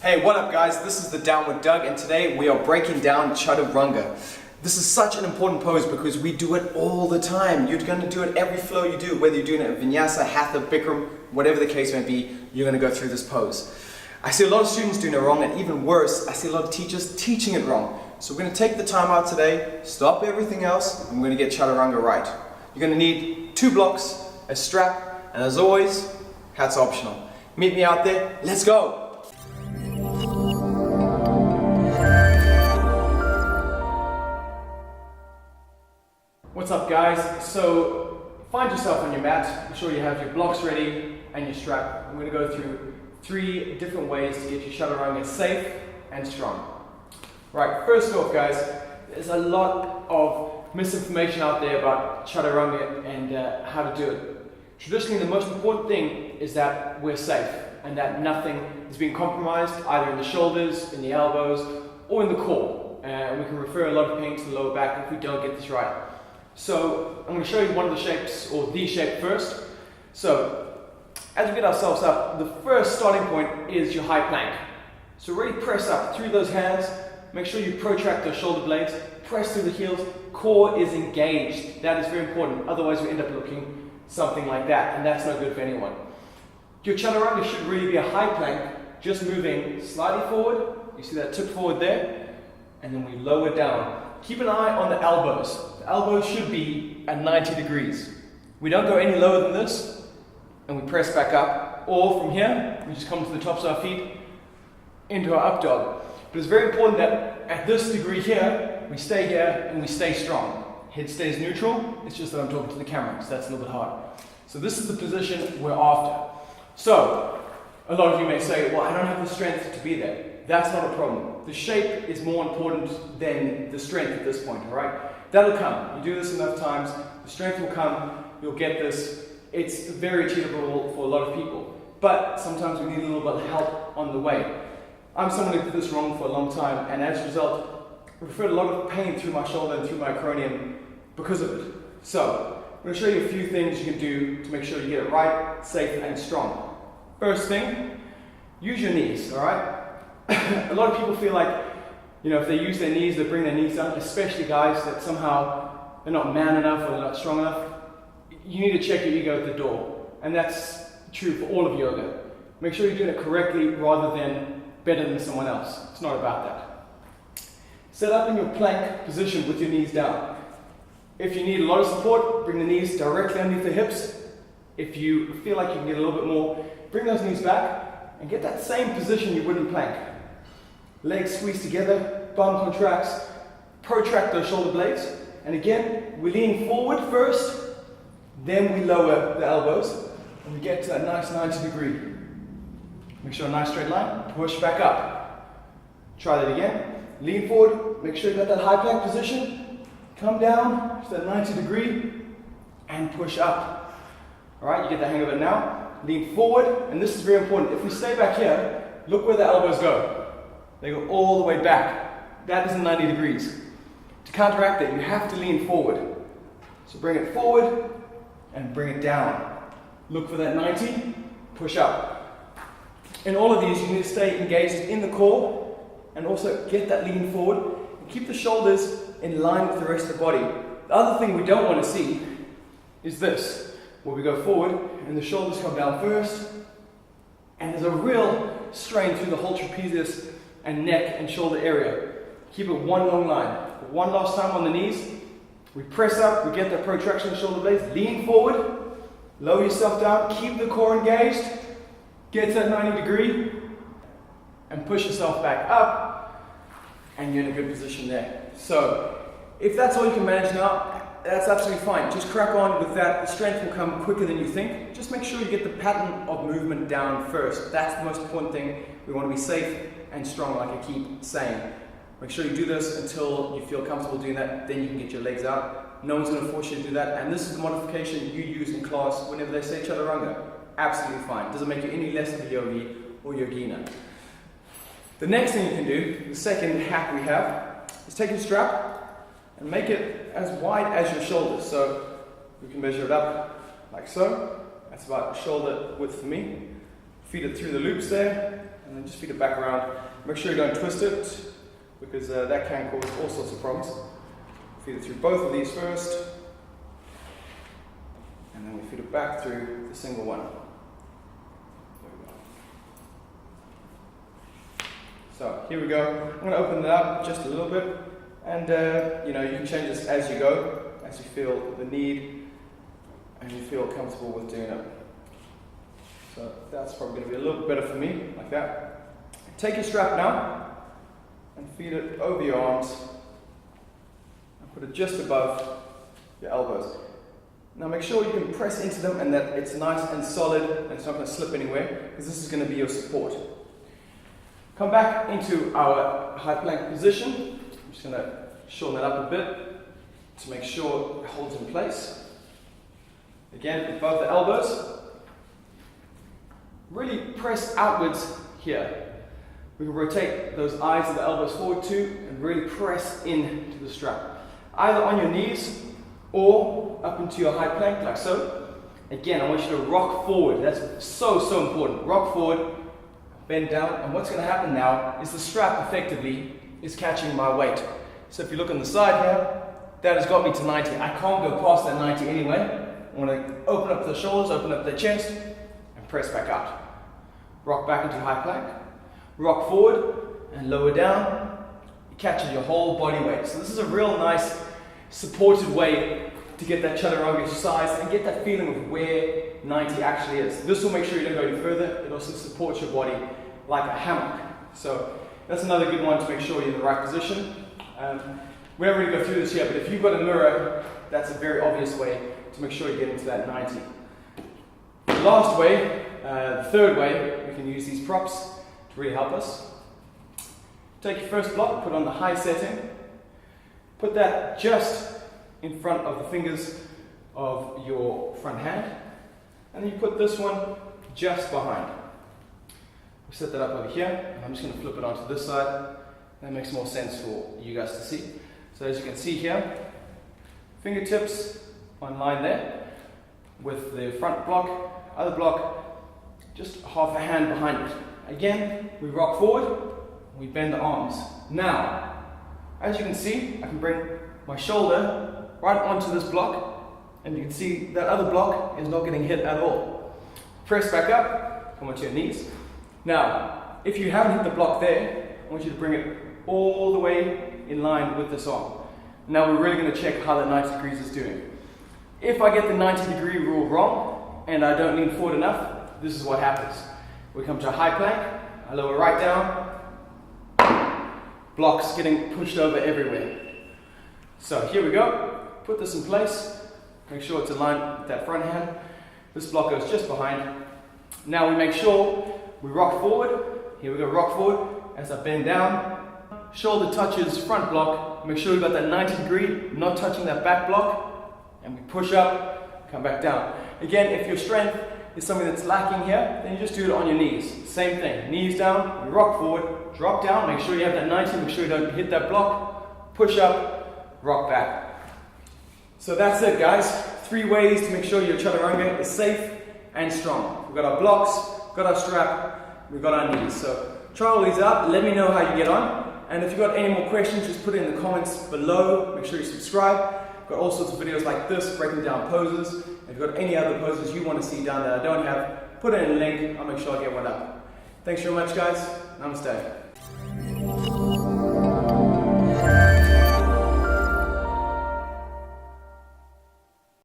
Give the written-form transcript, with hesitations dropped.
Hey, what up guys? This is the Downward Doug and today we are breaking down chututrunga. This is such an important pose because we do it all the time. You're going to do it every flow you do, whether you're doing it at Vinyasa, Hatha, Bikram, whatever the case may be, you're going to go through this pose. I see a lot of students doing it wrong, and even worse, I see a lot of teachers teaching it wrong. So we're going to take the time out today, stop everything else, and we're going to get chututrunga right. You're going to need 2 blocks, a strap, and as always, hat's optional. Meet me out there, let's go! What's up guys? So find yourself on your mat, make sure you have your blocks ready and your strap. I'm going to go through 3 different ways to get your chututrunga safe and strong. Right, first off guys, there's a lot of misinformation out there about chututrunga and how to do it. Traditionally, the most important thing is that we're safe and that nothing is being compromised either in the shoulders, in the elbows, or in the core. And we can refer a lot of pain to the lower back if we don't get this right. So I'm going to show you one of the shapes, or the shape first. So as we get ourselves up, the first starting point is your high plank. So really press up through those hands, make sure you protract those shoulder blades, press through the heels, core is engaged. That is very important, otherwise we end up looking something like that, and that's no good for anyone. Your chaturanga should really be a high plank, just moving slightly forward. You see that tip forward there, and then we lower down. Keep an eye on the elbows. The elbows should be at 90 degrees. We don't go any lower than this, and we press back up. Or from here, we just come to the tops of our feet, into our up dog. But it's very important that at this degree here, we stay here and we stay strong. Head stays neutral, it's just that I'm talking to the camera, so that's a little bit hard. So this is the position we're after. So, a lot of you may say, well, I don't have the strength to be there. That's not a problem. The shape is more important than the strength at this point, all right? That'll come. You do this enough times, the strength will come, you'll get this. It's very achievable for a lot of people. But sometimes we need a little bit of help on the way. I'm someone who did this wrong for a long time, and as a result, I referred a lot of pain through my shoulder and through my acromion because of it. So, I'm going to show you a few things you can do to make sure you get it right, safe, and strong. First thing, use your knees, all right? A lot of people feel like, you know, if they use their knees, they bring their knees down, especially guys that somehow they're not man enough or they're not strong enough. You need to check your ego at the door, and that's true for all of yoga. Make sure you're doing it correctly rather than better than someone else. It's not about that. Set up in your plank position with your knees down. If you need a lot of support, bring the knees directly underneath the hips. If you feel like you can get a little bit more, bring those knees back and get that same position you would in plank. Legs squeeze together, bum contracts, protract those shoulder blades. And again, we lean forward first, then we lower the elbows, and we get to that nice 90 degree. Make sure a nice straight line, push back up. Try that again. Lean forward, make sure you got that high plank position. Come down to that 90 degree and push up. All right, you get the hang of it now. Lean forward, and this is very important. If we stay back here, look where the elbows go. They go all the way back. That isn't 90 degrees. To counteract that, you have to lean forward. So bring it forward and bring it down. Look for that 90, push up. In all of these, you need to stay engaged in the core and also get that lean forward and keep the shoulders in line with the rest of the body. The other thing we don't want to see is this, where we go forward and the shoulders come down first, and there's a real strain through the whole trapezius and neck and shoulder area. Keep it one long line. One last time on the knees. We press up, we get that protraction of the shoulder blades, lean forward, lower yourself down, keep the core engaged, get to that 90 degree, and push yourself back up, and you're in a good position there. So, if that's all you can manage now, that's absolutely fine. Just crack on with that. The strength will come quicker than you think. Just make sure you get the pattern of movement down first. That's the most important thing. We want to be safe and strong, like I keep saying. Make sure you do this until you feel comfortable doing that, then you can get your legs out. No one's going to force you to do that, and this is the modification you use in class whenever they say chaturanga. Absolutely fine. Doesn't make you any less of a yogi or yogina. The next thing you can do, the second hack we have, is take your strap and make it as wide as your shoulders. So we can measure it up like so. That's about shoulder width for me. Feed it through the loops there, and and then just feed it back around. Make sure you don't twist it, because that can cause all sorts of problems. Feed it through both of these first, and then we feed it back through the single one. There we go. So here we go. I'm going to open it up just a little bit, and you can change this as you go, as you feel the need and you feel comfortable with doing it. So that's probably going to be a little bit better for me, like that. Take your strap now and feed it over your arms and put it just above your elbows. Now make sure you can press into them and that it's nice and solid and it's not going to slip anywhere, because this is going to be your support. Come back into our high plank position. I'm just going to shorten that up a bit to make sure it holds in place. Again, above the elbows. Really press outwards here. We can rotate those eyes of the elbows forward too and really press into the strap. Either on your knees or up into your high plank like so. Again, I want you to rock forward. That's so important. Rock forward, bend down, and what's going to happen now is the strap effectively is catching my weight. So if you look on the side here, that has got me to 90. I can't go past that 90 anyway. I want to open up the shoulders, open up the chest, and press back out. Rock back into high plank. Rock forward and lower down. It catches your whole body weight. So this is a real nice supported way to get that chaturanga exercise and get that feeling of where 90 actually is. This will make sure you don't go any further. It also supports your body like a hammock. So that's another good one to make sure you're in the right position. We don't really go through this here, but if you've got a mirror, that's a very obvious way to make sure you get into that 90. The last way, the third way, we can use these props to really help us. Take your first block, put on the high setting, put that just in front of the fingers of your front hand, and then you put this one just behind. We set that up over here, and I'm just going to flip it onto this side. That makes more sense for you guys to see. So as you can see here, fingertips on line there with the front block, other block just half a hand behind it. Again, we rock forward, we bend the arms. Now, as you can see, I can bring my shoulder right onto this block, and you can see that other block is not getting hit at all. Press back up, come onto your knees. Now, if you haven't hit the block there, I want you to bring it all the way in line with this arm. Now we're really going to check how that 90 degrees is doing. If I get the 90-degree rule wrong and I don't lean forward enough, this is what happens. We come to a high plank, I lower right down, blocks getting pushed over everywhere. So here we go, put this in place, make sure it's aligned with that front hand. This block goes just behind. Now we make sure we rock forward. Here we go, rock forward as I bend down. Shoulder touches front block. Make sure you've got that 90 degree, not touching that back block. And we push up, come back down. Again, if your strength is something that's lacking here, then you just do it on your knees. Same thing, knees down, we rock forward, drop down, make sure you have that 90, make sure you don't hit that block, push up, rock back. So that's it guys, 3 ways to make sure your chaturanga is safe and strong. We've got our blocks, got our strap, we've got our knees. So try all these out, let me know how you get on. And if you've got any more questions, just put it in the comments below. Make sure you subscribe. Got all sorts of videos like this, breaking down poses. If you've got any other poses you want to see down that I don't have, put it in a link. I'll make sure I get one up. Thanks very much guys. Namaste.